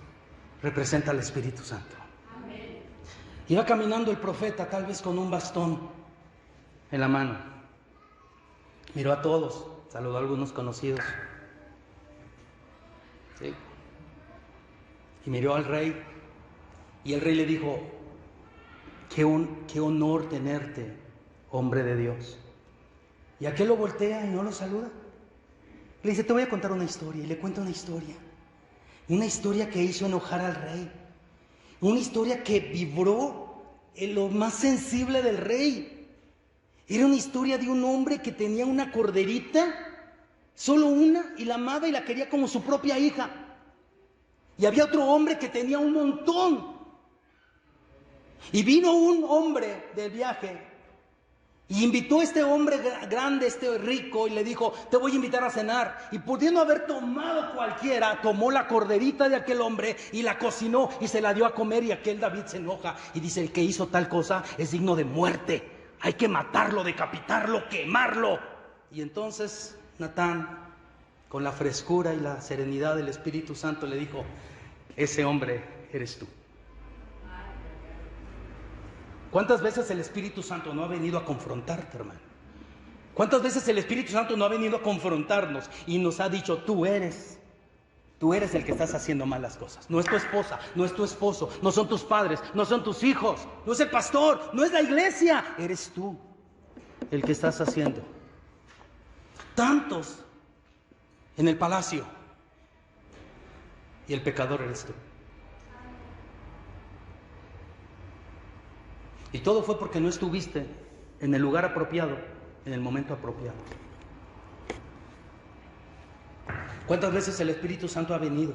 representa al Espíritu Santo. Amén. Iba caminando el profeta, tal vez con un bastón en la mano. Miró a todos, saludó a algunos conocidos. ¿Sí? Y miró al rey. Y el rey le dijo, qué honor tenerte, hombre de Dios. Y aquel lo voltea y no lo saluda. Le dice, te voy a contar una historia. Y le cuenta una historia que hizo enojar al rey, una historia que vibró en lo más sensible del rey. Era una historia de un hombre que tenía una corderita, solo una, y la amaba y la quería como su propia hija. Y había otro hombre que tenía un montón. Y vino un hombre del viaje y invitó a este hombre grande, este rico, y le dijo, te voy a invitar a cenar. Y pudiendo haber tomado cualquiera, tomó la corderita de aquel hombre y la cocinó y se la dio a comer. Y aquel David se enoja y dice, el que hizo tal cosa es digno de muerte. Hay que matarlo, decapitarlo, quemarlo. Y entonces Natán, con la frescura y la serenidad del Espíritu Santo, le dijo, ese hombre eres tú. ¿Cuántas veces el Espíritu Santo no ha venido a confrontarte, hermano? ¿Cuántas veces el Espíritu Santo no ha venido a confrontarnos y nos ha dicho, tú eres el que estás haciendo mal las cosas? No es tu esposa, no es tu esposo, no son tus padres, no son tus hijos, no es el pastor, no es la iglesia. Eres tú el que estás haciendo. Tantos en el palacio y el pecador eres tú. Y todo fue porque no estuviste en el lugar apropiado, en el momento apropiado. ¿Cuántas veces el Espíritu Santo ha venido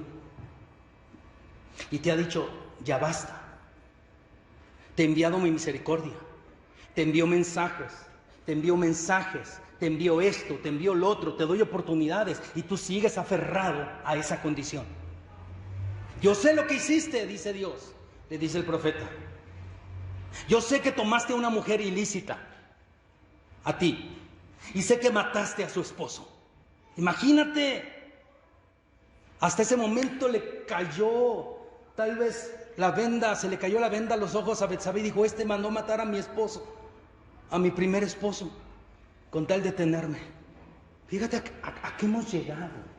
y te ha dicho, ya basta? Te he enviado mi misericordia, te envío mensajes, te envío esto, te envío lo otro, te doy oportunidades, y tú sigues aferrado a esa condición. Yo sé lo que hiciste, dice Dios, le dice el profeta. Yo sé que tomaste a una mujer ilícita, a ti, y sé que mataste a su esposo. Imagínate, hasta ese momento le cayó tal vez la venda, se le cayó la venda a los ojos a Betsabé y dijo, este mandó matar a mi esposo, a mi primer esposo, con tal de tenerme. Fíjate a qué hemos llegado.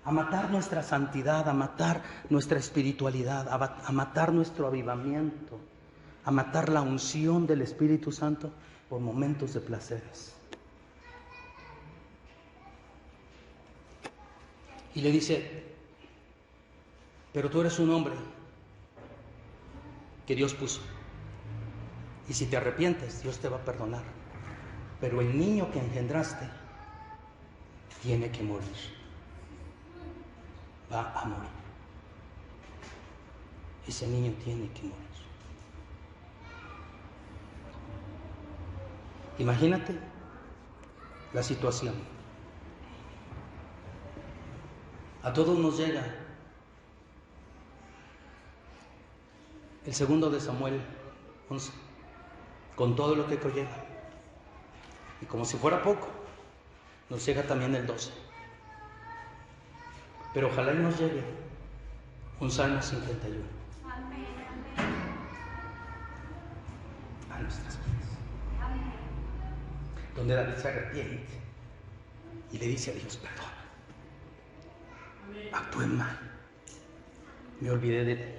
A matar nuestra santidad, a matar nuestra espiritualidad, a matar nuestro avivamiento, a matar la unción del Espíritu Santo por momentos de placeres. Y le dice, pero tú eres un hombre que Dios puso, y si te arrepientes, Dios te va a perdonar, pero el niño que engendraste tiene que morir. Va a morir. Ese niño tiene que morir. Imagínate la situación. A todos nos llega el 2 de Samuel 11, con todo lo que conlleva. Y como si fuera poco, nos llega también el 12. Pero ojalá y nos llegue un Salmo 51. Amén, a nuestras vidas. amén. Donde David se arrepiente y le dice a Dios, perdona, actué mal, me olvidé de ti,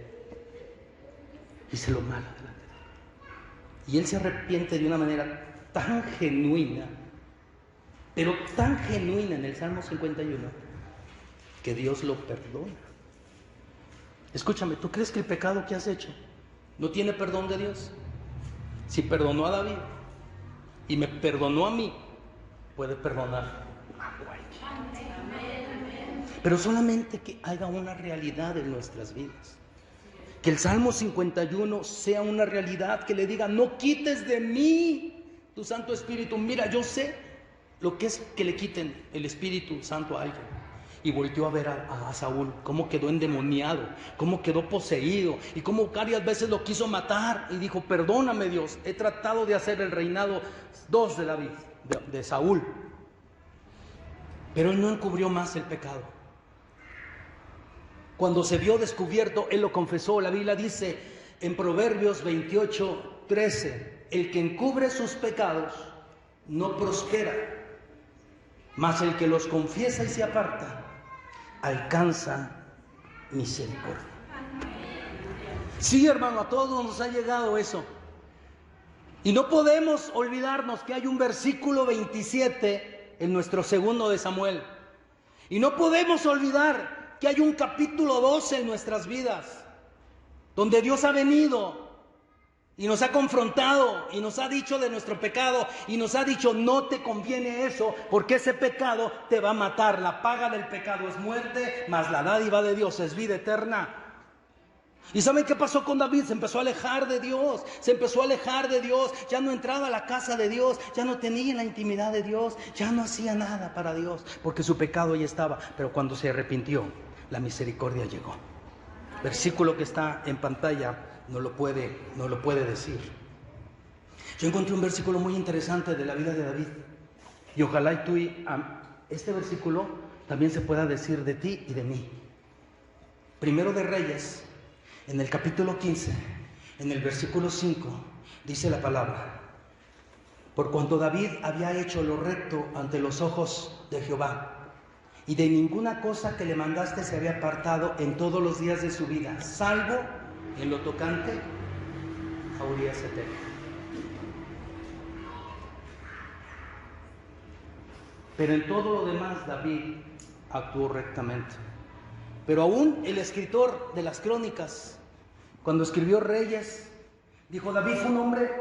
hice lo malo delante de ti. Y él se arrepiente de una manera tan genuina, pero tan genuina en el Salmo 51, que Dios lo perdona. Escúchame, ¿tú crees que el pecado que has hecho no tiene perdón de Dios? Si perdonó a David y me perdonó a mí, puede perdonar a cualquiera. Pero solamente que haya una realidad en nuestras vidas. Que el Salmo 51 sea una realidad que le diga, no quites de mí tu Santo Espíritu. Mira, yo sé lo que es que le quiten el Espíritu Santo a alguien. Y volteó a ver a Saúl, cómo quedó endemoniado, cómo quedó poseído, y cómo varias veces lo quiso matar. Y dijo, perdóname Dios, he tratado de hacer el reinado 2 de David, de Saúl. Pero él no encubrió más el pecado. Cuando se vio descubierto, él lo confesó. La Biblia dice en Proverbios 28:13, el que encubre sus pecados no prospera, mas el que los confiesa y se aparta alcanza misericordia. Sí, hermano, a todos nos ha llegado eso. Y no podemos olvidarnos que hay un versículo 27 en nuestro segundo de Samuel. Y no podemos olvidar que hay un capítulo 12 en nuestras vidas, donde Dios ha venido y nos ha confrontado y nos ha dicho de nuestro pecado y nos ha dicho: no te conviene eso, porque ese pecado te va a matar. La paga del pecado es muerte, mas la dádiva de Dios es vida eterna. ¿Y saben qué pasó con David? Se empezó a alejar de Dios, ya no entraba a la casa de Dios, ya no tenía la intimidad de Dios, ya no hacía nada para Dios, porque su pecado ahí estaba. Pero cuando se arrepintió, la misericordia llegó. Versículo que está en pantalla no lo puede decir. Yo encontré un versículo muy interesante de la vida de David, y ojalá y tú este versículo también se pueda decir de ti y de mí. Primero de Reyes, en el capítulo 15, en el versículo 5, dice la palabra: por cuanto David había hecho lo recto ante los ojos de Jehová, y de ninguna cosa que le mandaste se había apartado en todos los días de su vida, salvo en lo tocante a Urías Eteo. Pero en todo lo demás David actuó rectamente. Pero aún el escritor de las crónicas, cuando escribió Reyes, dijo: David fue un hombre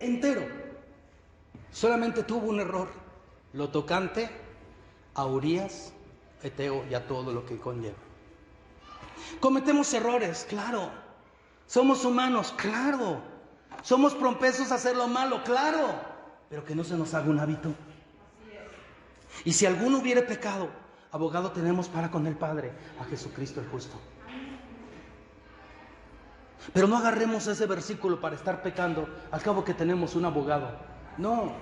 entero, solamente tuvo un error, lo tocante a Urías Eteo y a todo lo que conlleva. Cometemos errores, claro. Somos humanos, claro. Somos propensos a hacer lo malo, claro. Pero que no se nos haga un hábito. Y si alguno hubiere pecado, abogado tenemos para con el Padre, a Jesucristo el justo. Pero no agarremos ese versículo para estar pecando, al cabo que tenemos un abogado. No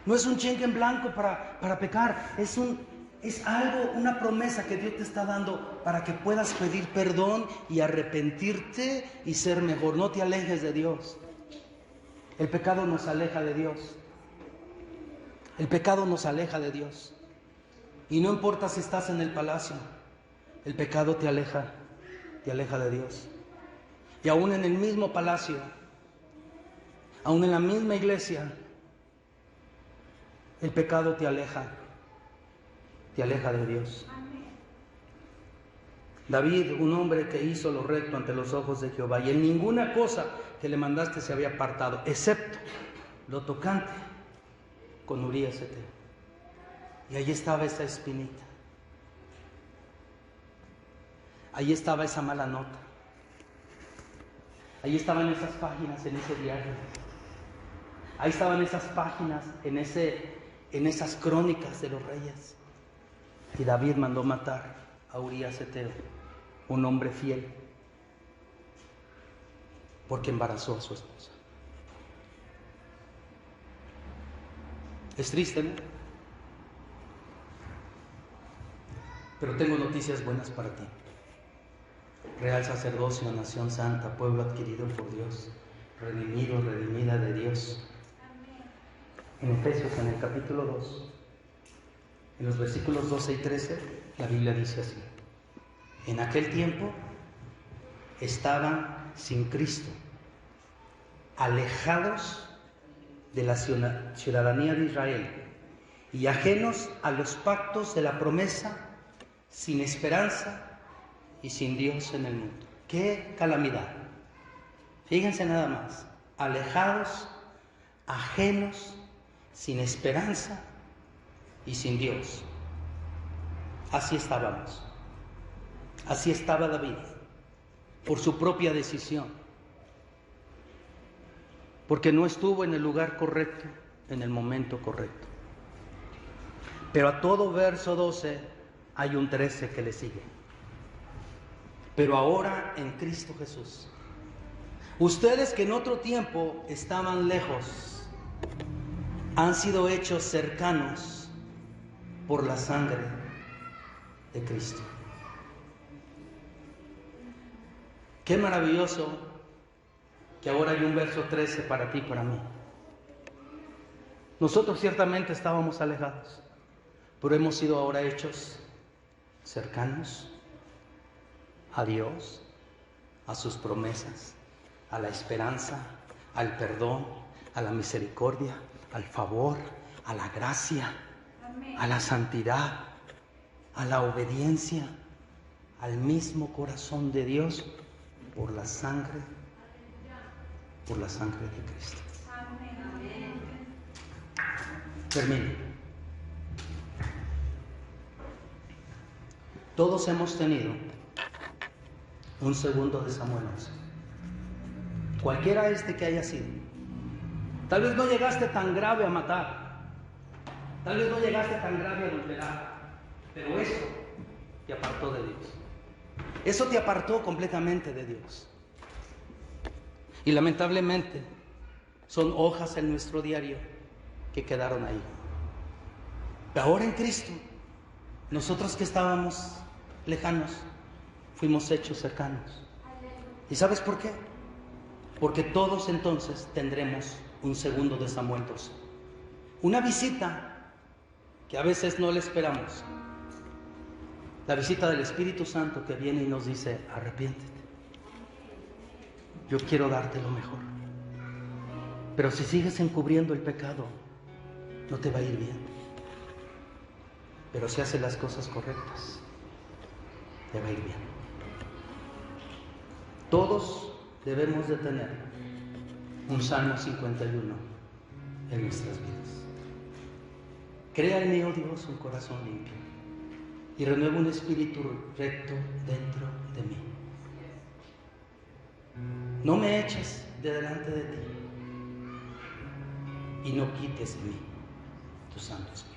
es un cheque en blanco para pecar, es algo, una promesa que Dios te está dando para que puedas pedir perdón y arrepentirte y ser mejor. No te alejes de Dios. El pecado nos aleja de Dios. El pecado nos aleja de Dios. Y no importa si estás en el palacio, el pecado te aleja de Dios. Y aún en el mismo palacio, aún en la misma iglesia, el pecado te aleja de Dios. David, un hombre que hizo lo recto ante los ojos de Jehová, y en ninguna cosa que le mandaste se había apartado, excepto lo tocante con Urías Eteo. Y ahí estaba esa espinita, ahí estaba esa mala nota, ahí estaban esas páginas en ese diario, ahí estaban esas páginas en esas crónicas de los reyes. Y David mandó matar a Urías Eteo, un hombre fiel, porque embarazó a su esposa. Es triste, ¿no? Pero tengo noticias buenas para ti. Real sacerdocio, nación santa, pueblo adquirido por Dios, redimido, redimida de Dios. En Efesios, en el capítulo 2, en los versículos 12 y 13, la Biblia dice así: en aquel tiempo estaban sin Cristo, alejados de la ciudadanía de Israel y ajenos a los pactos de la promesa, sin esperanza y sin Dios en el mundo. ¡Qué calamidad! Fíjense nada más: alejados, ajenos, sin esperanza y sin Dios. Así estábamos. Así estaba David, por su propia decisión, porque no estuvo en el lugar correcto, en el momento correcto. Pero a todo verso 12 hay un 13 que le sigue. Pero ahora en Cristo Jesús, ustedes que en otro tiempo estaban lejos, han sido hechos cercanos por la sangre de Cristo. Qué maravilloso que ahora hay un verso 13 para ti y para mí. Nosotros ciertamente estábamos alejados, pero hemos sido ahora hechos cercanos a Dios, a sus promesas, a la esperanza, al perdón, a la misericordia, al favor, a la gracia, a la santidad, a la obediencia, al mismo corazón de Dios por la sangre de Cristo. Termino. Todos hemos tenido un segundo de Samuel 11. Cualquiera que haya sido. Tal vez no llegaste tan grave a matar. Tal vez no llegaste tan grave a adulterar. Pero eso te apartó de Dios. Eso te apartó completamente de Dios. Y lamentablemente son hojas en nuestro diario que quedaron ahí. Pero ahora en Cristo, nosotros que estábamos lejanos, fuimos hechos cercanos. ¿Y sabes por qué? Porque todos entonces tendremos un segundo de Samuel 12. Una visita que a veces no le esperamos. La visita del Espíritu Santo que viene y nos dice: arrepiéntete. Yo quiero darte lo mejor. Pero si sigues encubriendo el pecado, no te va a ir bien. Pero si haces las cosas correctas, te va a ir bien. Todos debemos de tener un Salmo 51 en nuestras vidas. Crea en mí, oh Dios, un corazón limpio y renueva un espíritu recto dentro de mí. No me eches de delante de ti y no quites de mí tu Santo Espíritu.